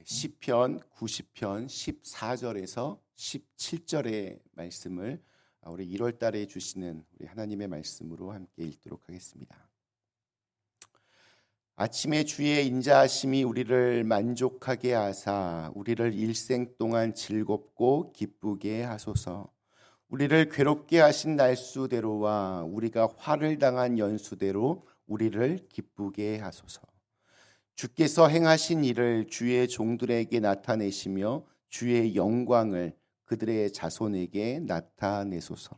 시편 90편 14절에서 17절의 말씀을 우리 1월 달에 주시는 우리 하나님의 말씀으로 함께 읽도록 하겠습니다. 아침에 주의 인자하심이 우리를 만족하게 하사 우리를 일생 동안 즐겁고 기쁘게 하소서. 우리를 괴롭게 하신 날수대로와 우리가 화를 당한 연수대로 우리를 기쁘게 하소서. 주께서 행하신 일을 주의 종들에게 나타내시며 주의 영광을 그들의 자손에게 나타내소서.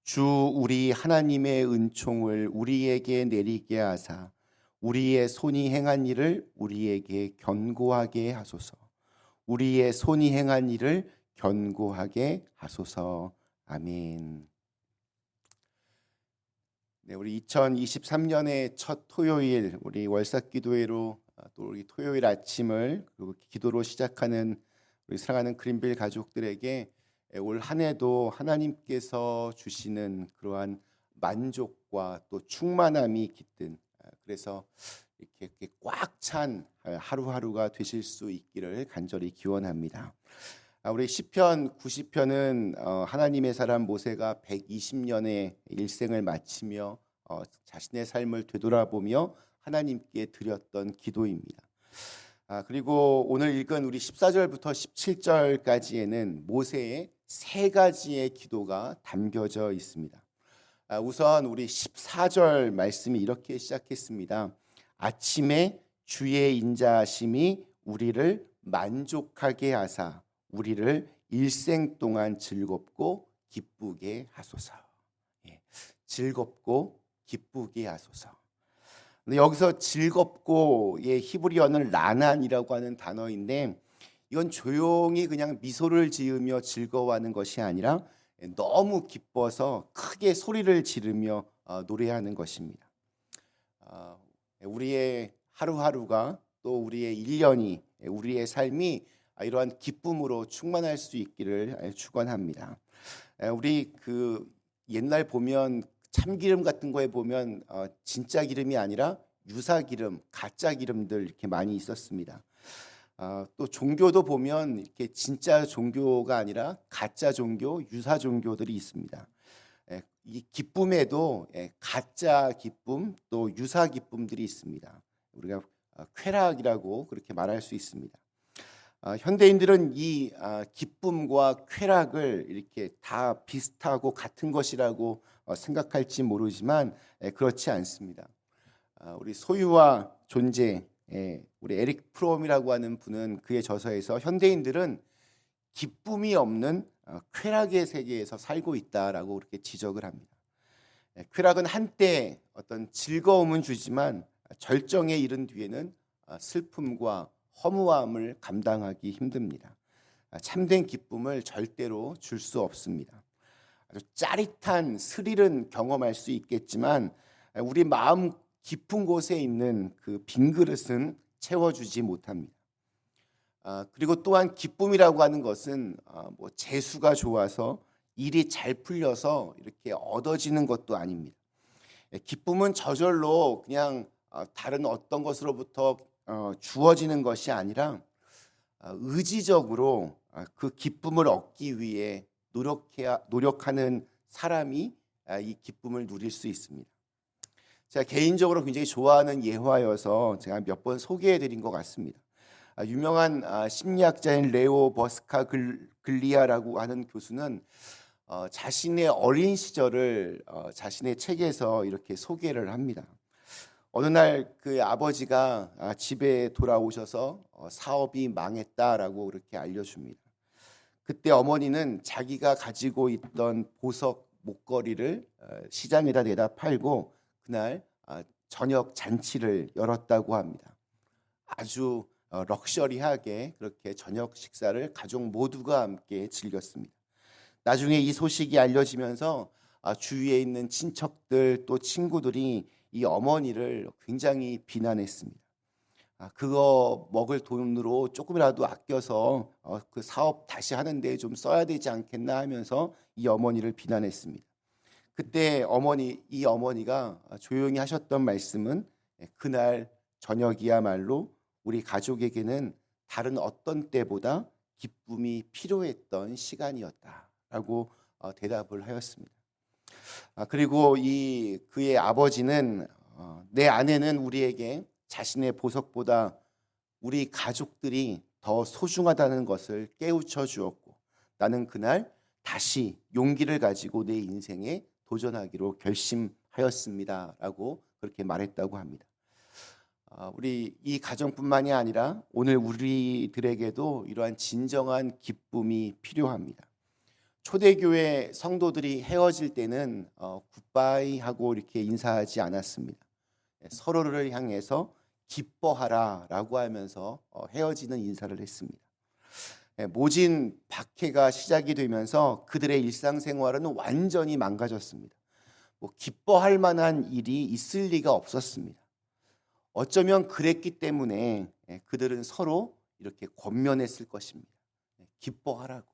주 우리 하나님의 은총을 우리에게 내리게 하사 우리의 손이 행한 일을 우리에게 견고하게 하소서. 우리의 손이 행한 일을 견고하게 하소서. 아멘. 네, 우리 2023년의 첫 토요일, 우리 월삭기도회로 또 우리 토요일 아침을 그리고 기도로 시작하는 우리 사랑하는 그린빌 가족들에게 올 한 해도 하나님께서 주시는 그러한 만족과 또 충만함이 깃든, 그래서 이렇게 꽉 찬 하루하루가 되실 수 있기를 간절히 기원합니다. 우리 시편 90편은 하나님의 사람 모세가 120년의 일생을 마치며 자신의 삶을 되돌아보며 하나님께 드렸던 기도입니다. 그리고 오늘 읽은 우리 14절부터 17절까지에는 모세의 세 가지의 기도가 담겨져 있습니다. 우선 우리 14절 말씀이 이렇게 시작했습니다. 아침에 주의 인자하심이 우리를 만족하게 하사 우리를 일생 동안 즐겁고 기쁘게 하소서. 즐겁고 기쁘게 하소서. 근데 여기서 즐겁고의 히브리어는 라난이라고 하는 단어인데 이건 조용히 그냥 미소를 지으며 즐거워하는 것이 아니라 너무 기뻐서 크게 소리를 지르며 노래하는 것입니다. 우리의 하루하루가 또 우리의 1년이 우리의 삶이 이러한 기쁨으로 충만할 수 있기를 축원합니다. 우리 그 옛날 보면 참기름 같은 거에 보면 진짜 기름이 아니라 유사 기름, 가짜 기름들 이렇게 많이 있었습니다. 또 종교도 보면 이렇게 진짜 종교가 아니라 가짜 종교, 유사 종교들이 있습니다. 이 기쁨에도 가짜 기쁨 또 유사 기쁨들이 있습니다. 우리가 쾌락이라고 그렇게 말할 수 있습니다. 현대인들은 이 기쁨과 쾌락을 이렇게 다 비슷하고 같은 것이라고 생각할지 모르지만 그렇지 않습니다. 우리 소유와 존재, 우리 에릭 프롬이라고 하는 분은 그의 저서에서 현대인들은 기쁨이 없는 쾌락의 세계에서 살고 있다라고 그렇게 지적을 합니다. 쾌락은 한때 어떤 즐거움은 주지만 절정에 이른 뒤에는 슬픔과 허무함을 감당하기 힘듭니다. 참된 기쁨을 절대로 줄 수 없습니다. 아주 짜릿한 스릴은 경험할 수 있겠지만 우리 마음 깊은 곳에 있는 그 빈 그릇은 채워주지 못합니다. 그리고 또한 기쁨이라고 하는 것은 뭐 재수가 좋아서 일이 잘 풀려서 이렇게 얻어지는 것도 아닙니다. 기쁨은 저절로 그냥 다른 어떤 것으로부터 주어지는 것이 아니라 의지적으로 그 기쁨을 얻기 위해 노력하는 사람이 이 기쁨을 누릴 수 있습니다. 제가 개인적으로 굉장히 좋아하는 예화여서 제가 몇 번 소개해드린 것 같습니다. 유명한 심리학자인 레오 버스카글리아라고 하는 교수는 자신의 어린 시절을 자신의 책에서 이렇게 소개를 합니다. 어느 날 그 아버지가 집에 돌아오셔서 사업이 망했다라고 그렇게 알려줍니다. 그때 어머니는 자기가 가지고 있던 보석 목걸이를 시장에다 내다 팔고 그날 저녁 잔치를 열었다고 합니다. 아주 럭셔리하게 그렇게 저녁 식사를 가족 모두가 함께 즐겼습니다. 나중에 이 소식이 알려지면서 주위에 있는 친척들 또 친구들이 이 어머니를 굉장히 비난했습니다. 그거 먹을 돈으로 조금이라도 아껴서 그 사업 다시 하는데 좀 써야 되지 않겠나 하면서 이 어머니를 비난했습니다. 그때 이 어머니가 조용히 하셨던 말씀은 그날 저녁이야말로 우리 가족에게는 다른 어떤 때보다 기쁨이 필요했던 시간이었다라고 대답을 하였습니다. 그리고 그의 아버지는 내 아내는 우리에게 자신의 보석보다 우리 가족들이 더 소중하다는 것을 깨우쳐 주었고 나는 그날 다시 용기를 가지고 내 인생에 도전하기로 결심하였습니다라고 그렇게 말했다고 합니다. 우리 이 가정뿐만이 아니라 오늘 우리들에게도 이러한 진정한 기쁨이 필요합니다. 초대교회 성도들이 헤어질 때는 굿바이 하고 이렇게 인사하지 않았습니다. 서로를 향해서 기뻐하라라고 하면서 헤어지는 인사를 했습니다. 모진 박해가 시작이 되면서 그들의 일상생활은 완전히 망가졌습니다. 기뻐할 만한 일이 있을 리가 없었습니다. 어쩌면 그랬기 때문에 그들은 서로 이렇게 권면했을 것입니다. 기뻐하라고.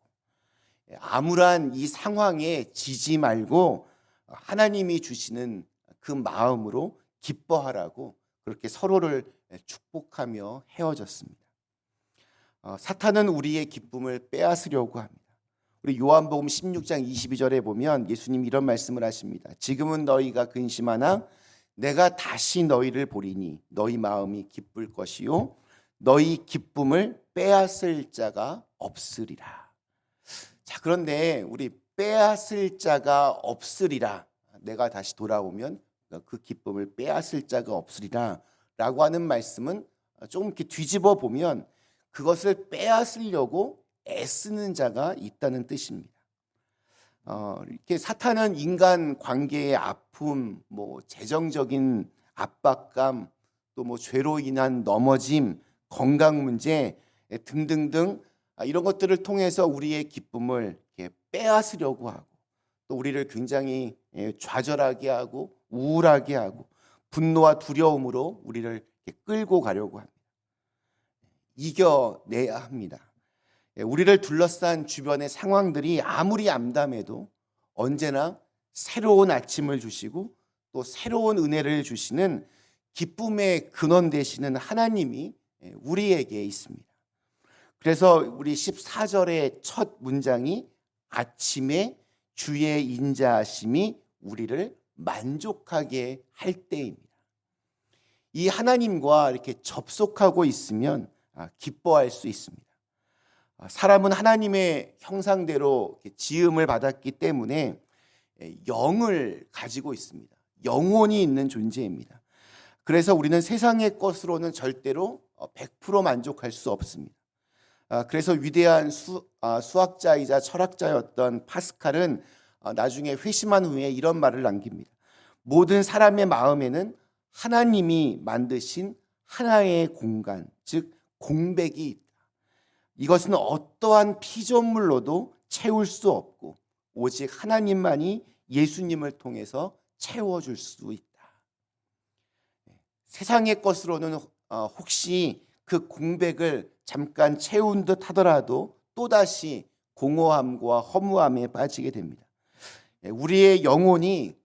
암울한 이 상황에 지지 말고 하나님이 주시는 그 마음으로 기뻐하라고 그렇게 서로를 축복하며 헤어졌습니다. 사탄은 우리의 기쁨을 빼앗으려고 합니다. 우리 요한복음 16장 22절에 보면 예수님이 이런 말씀을 하십니다. 지금은 너희가 근심하나 내가 다시 너희를 보리니 너희 마음이 기쁠 것이요 너희 기쁨을 빼앗을 자가 없으리라. 자, 그런데 우리 빼앗을 자가 없으리라. 내가 다시 돌아오면 그 기쁨을 빼앗을 자가 없으리라 라고 하는 말씀은 조금 이렇게 뒤집어 보면 그것을 빼앗으려고 애쓰는 자가 있다는 뜻입니다. 이렇게 사탄은 인간 관계의 아픔, 재정적인 압박감, 또 죄로 인한 넘어짐, 건강 문제 등등등 이런 것들을 통해서 우리의 기쁨을 이렇게 빼앗으려고 하고 또 우리를 굉장히 좌절하게 하고 우울하게 하고 분노와 두려움으로 우리를 이렇게 끌고 가려고 합니다. 이겨내야 합니다. 우리를 둘러싼 주변의 상황들이 아무리 암담해도 언제나 새로운 아침을 주시고 또 새로운 은혜를 주시는 기쁨의 근원 되시는 하나님이 우리에게 있습니다. 그래서 우리 14절의 첫 문장이 아침에 주의 인자하심이 우리를 만족하게 할 때입니다. 이 하나님과 이렇게 접속하고 있으면 기뻐할 수 있습니다. 사람은 하나님의 형상대로 지음을 받았기 때문에 영을 가지고 있습니다. 영혼이 있는 존재입니다. 그래서 우리는 세상의 것으로는 절대로 100% 만족할 수 없습니다. 그래서 위대한 수학자이자 철학자였던 파스칼은 나중에 회심한 후에 이런 말을 남깁니다. 모든 사람의 마음에는 하나님이 만드신 하나의 공간, 즉 공백이 있다. 이것은 어떠한 피조물로도 채울 수 없고 오직 하나님만이 예수님을 통해서 채워줄 수 있다. 세상의 것으로는 혹시 그 공백을 잠깐 채운 듯 하더라도 또다시 공허함과 허무함에 빠지게 됩니다. 우리의 영혼이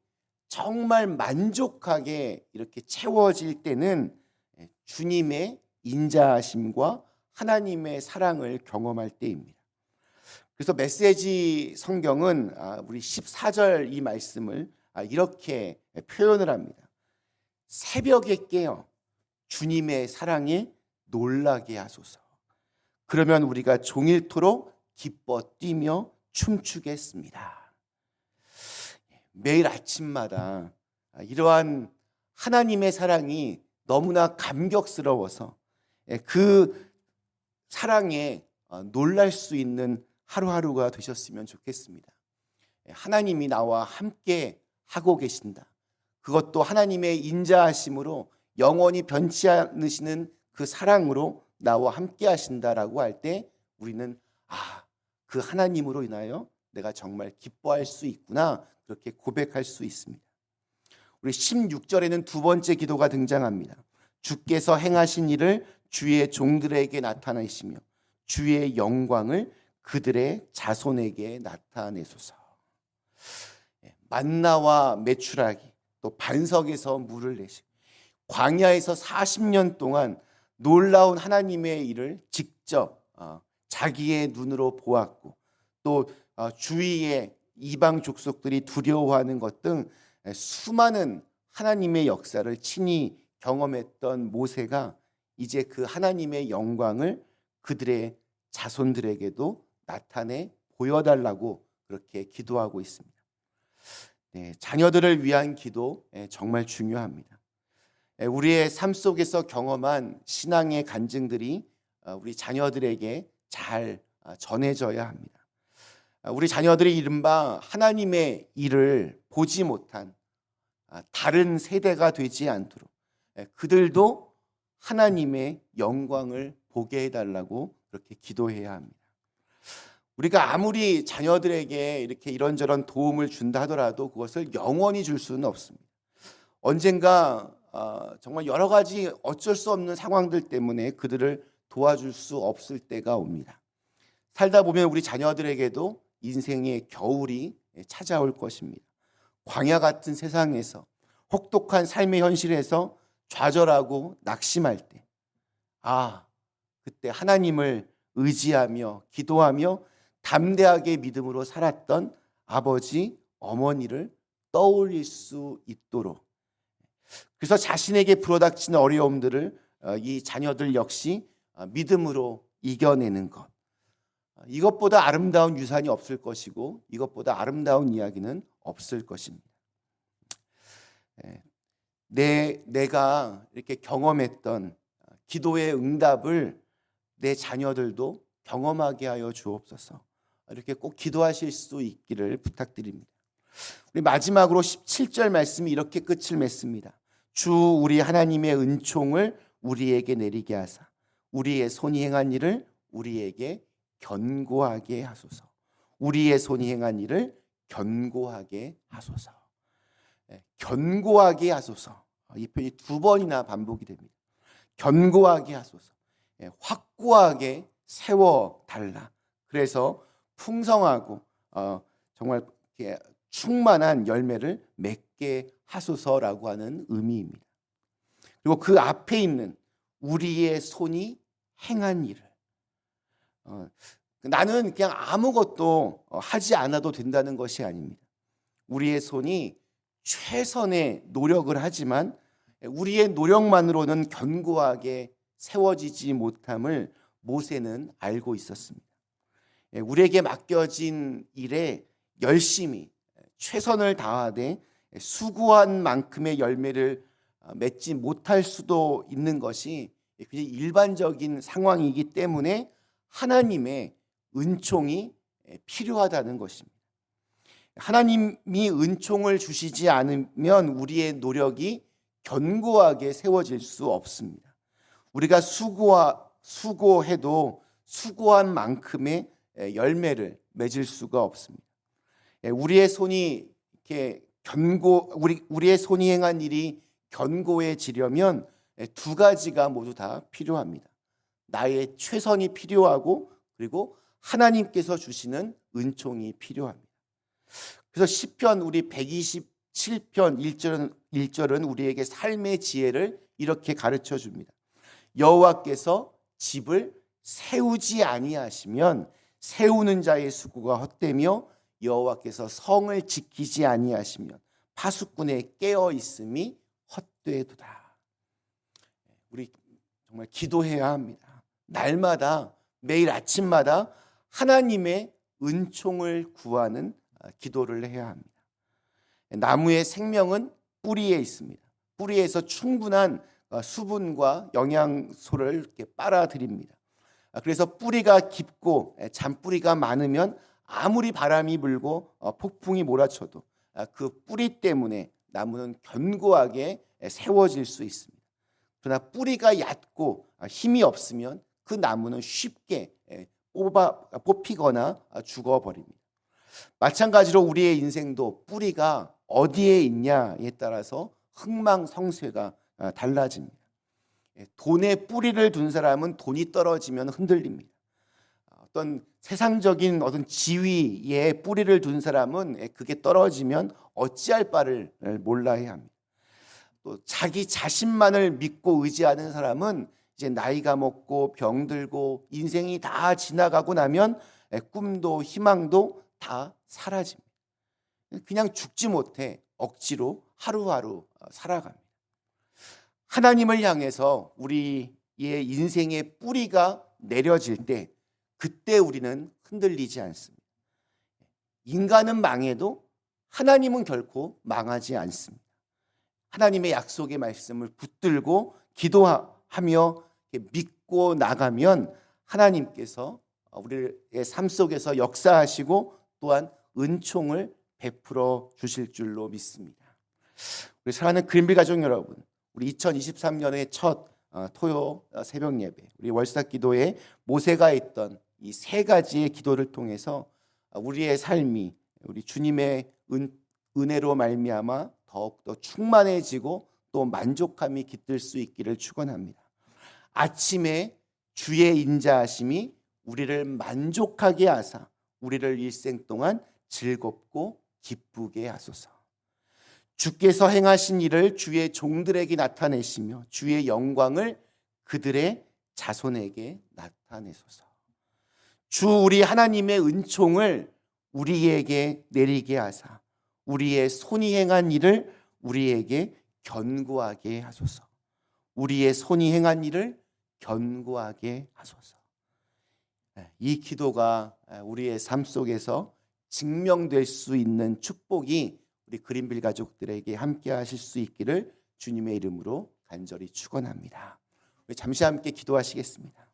정말 만족하게 이렇게 채워질 때는 주님의 인자하심과 하나님의 사랑을 경험할 때입니다. 그래서 메시지 성경은 우리 14절 이 말씀을 이렇게 표현을 합니다. 새벽에 깨어 주님의 사랑에 놀라게 하소서. 그러면 우리가 종일토록 기뻐 뛰며 춤추겠습니다. 매일 아침마다 이러한 하나님의 사랑이 너무나 감격스러워서 그 사랑에 놀랄 수 있는 하루하루가 되셨으면 좋겠습니다. 하나님이 나와 함께 하고 계신다. 그것도 하나님의 인자하심으로 영원히 변치 않으시는 그 사랑으로 나와 함께 하신다라고 할 때 우리는 그 하나님으로 인하여 내가 정말 기뻐할 수 있구나 그렇게 고백할 수 있습니다. 우리 16절에는 두 번째 기도가 등장합니다. 주께서 행하신 일을 주의 종들에게 나타내시며 주의 영광을 그들의 자손에게 나타내소서. 만나와 메추라기 또 반석에서 물을 내시고 광야에서 40년 동안 놀라운 하나님의 일을 직접 직접 자기의 눈으로 보았고 또 주위의 이방 족속들이 두려워하는 것 등 수많은 하나님의 역사를 친히 경험했던 모세가 이제 그 하나님의 영광을 그들의 자손들에게도 나타내 보여달라고 그렇게 기도하고 있습니다. 네, 자녀들을 위한 기도 정말 중요합니다. 우리의 삶 속에서 경험한 신앙의 간증들이 우리 자녀들에게 잘 전해져야 합니다. 우리 자녀들이 이른바 하나님의 일을 보지 못한 다른 세대가 되지 않도록 그들도 하나님의 영광을 보게 해달라고 그렇게 기도해야 합니다. 우리가 아무리 자녀들에게 이렇게 이런저런 도움을 준다 하더라도 그것을 영원히 줄 수는 없습니다. 언젠가 정말 여러 가지 어쩔 수 없는 상황들 때문에 그들을 도와줄 수 없을 때가 옵니다. 살다 보면 우리 자녀들에게도 인생의 겨울이 찾아올 것입니다. 광야 같은 세상에서 혹독한 삶의 현실에서 좌절하고 낙심할 때, 그때 하나님을 의지하며 기도하며 담대하게 믿음으로 살았던 아버지, 어머니를 떠올릴 수 있도록, 그래서 자신에게 불어닥치는 어려움들을 이 자녀들 역시 믿음으로 이겨내는 것, 이것보다 아름다운 유산이 없을 것이고 이것보다 아름다운 이야기는 없을 것입니다. 내가 이렇게 경험했던 기도의 응답을 내 자녀들도 경험하게 하여 주옵소서. 이렇게 꼭 기도하실 수 있기를 부탁드립니다. 우리 마지막으로 17절 말씀이 이렇게 끝을 맺습니다. 주 우리 하나님의 은총을 우리에게 내리게 하사 우리의 손이 행한 일을 우리에게 견고하게 하소서. 우리의 손이 행한 일을 견고하게 하소서. 견고하게 하소서. 이 표현이 두 번이나 반복이 됩니다. 견고하게 하소서. 확고하게 세워달라. 그래서 풍성하고 정말 충만한 열매를 맺게 하소서라고 하는 의미입니다. 그리고 그 앞에 있는 우리의 손이 행한 일을, 나는 그냥 아무것도 하지 않아도 된다는 것이 아닙니다. 우리의 손이 최선의 노력을 하지만 우리의 노력만으로는 견고하게 세워지지 못함을 모세는 알고 있었습니다. 우리에게 맡겨진 일에 열심히 최선을 다하되 수고한 만큼의 열매를 맺지 못할 수도 있는 것이 일반적인 상황이기 때문에 하나님의 은총이 필요하다는 것입니다. 하나님이 은총을 주시지 않으면 우리의 노력이 견고하게 세워질 수 없습니다. 우리가 수고해도 수고한 만큼의 열매를 맺을 수가 없습니다. 우리의 손이 이렇게 우리의 손이 행한 일이 견고해지려면 두 가지가 모두 다 필요합니다. 나의 최선이 필요하고 그리고 하나님께서 주시는 은총이 필요합니다. 그래서 시편 우리 127편 1절은 우리에게 삶의 지혜를 이렇게 가르쳐 줍니다. 여호와께서 집을 세우지 아니하시면 세우는 자의 수고가 헛되며 여호와께서 성을 지키지 아니하시면 파수꾼의 깨어 있음이 헛되도다. 우리 정말 기도해야 합니다. 날마다 매일 아침마다 하나님의 은총을 구하는 기도를 해야 합니다. 나무의 생명은 뿌리에 있습니다. 뿌리에서 충분한 수분과 영양소를 이렇게 빨아들입니다. 그래서 뿌리가 깊고 잔뿌리가 많으면 아무리 바람이 불고 폭풍이 몰아쳐도 그 뿌리 때문에 나무는 견고하게 세워질 수 있습니다. 그러나 뿌리가 얕고 힘이 없으면 그 나무는 쉽게 뽑히거나 죽어버립니다. 마찬가지로 우리의 인생도 뿌리가 어디에 있냐에 따라서 흥망성쇠가 달라집니다. 돈에 뿌리를 둔 사람은 돈이 떨어지면 흔들립니다. 어떤 세상적인 어떤 지위에 뿌리를 둔 사람은 그게 떨어지면 어찌할 바를 몰라야 합니다. 또 자기 자신만을 믿고 의지하는 사람은 이제 나이가 먹고 병들고 인생이 다 지나가고 나면 꿈도 희망도 다 사라집니다. 그냥 죽지 못해 억지로 하루하루 살아갑니다. 하나님을 향해서 우리의 인생의 뿌리가 내려질 때 그때 우리는 흔들리지 않습니다. 인간은 망해도 하나님은 결코 망하지 않습니다. 하나님의 약속의 말씀을 붙들고 기도하며 믿고 나가면 하나님께서 우리의 삶 속에서 역사하시고 또한 은총을 베풀어 주실 줄로 믿습니다. 우리 사랑하는 그린빌 가족 여러분, 우리 2023년의 첫 토요 새벽 예배, 우리 월삭 기도에 모세가 했던 이 세 가지의 기도를 통해서 우리의 삶이 우리 주님의 은혜로 말미암아 더욱더 충만해지고 또 만족함이 깃들 수 있기를 축원합니다. 아침에 주의 인자하심이 우리를 만족하게 하사 우리를 일생 동안 즐겁고 기쁘게 하소서. 주께서 행하신 일을 주의 종들에게 나타내시며 주의 영광을 그들의 자손에게 나타내소서. 주 우리 하나님의 은총을 우리에게 내리게 하사 우리의 손이 행한 일을 우리에게 견고하게 하소서. 우리의 손이 행한 일을 견고하게 하소서. 이 기도가 우리의 삶 속에서 증명될 수 있는 축복이 우리 그린빌 가족들에게 함께 하실 수 있기를 주님의 이름으로 간절히 축원합니다. 우리 잠시 함께 기도하시겠습니다.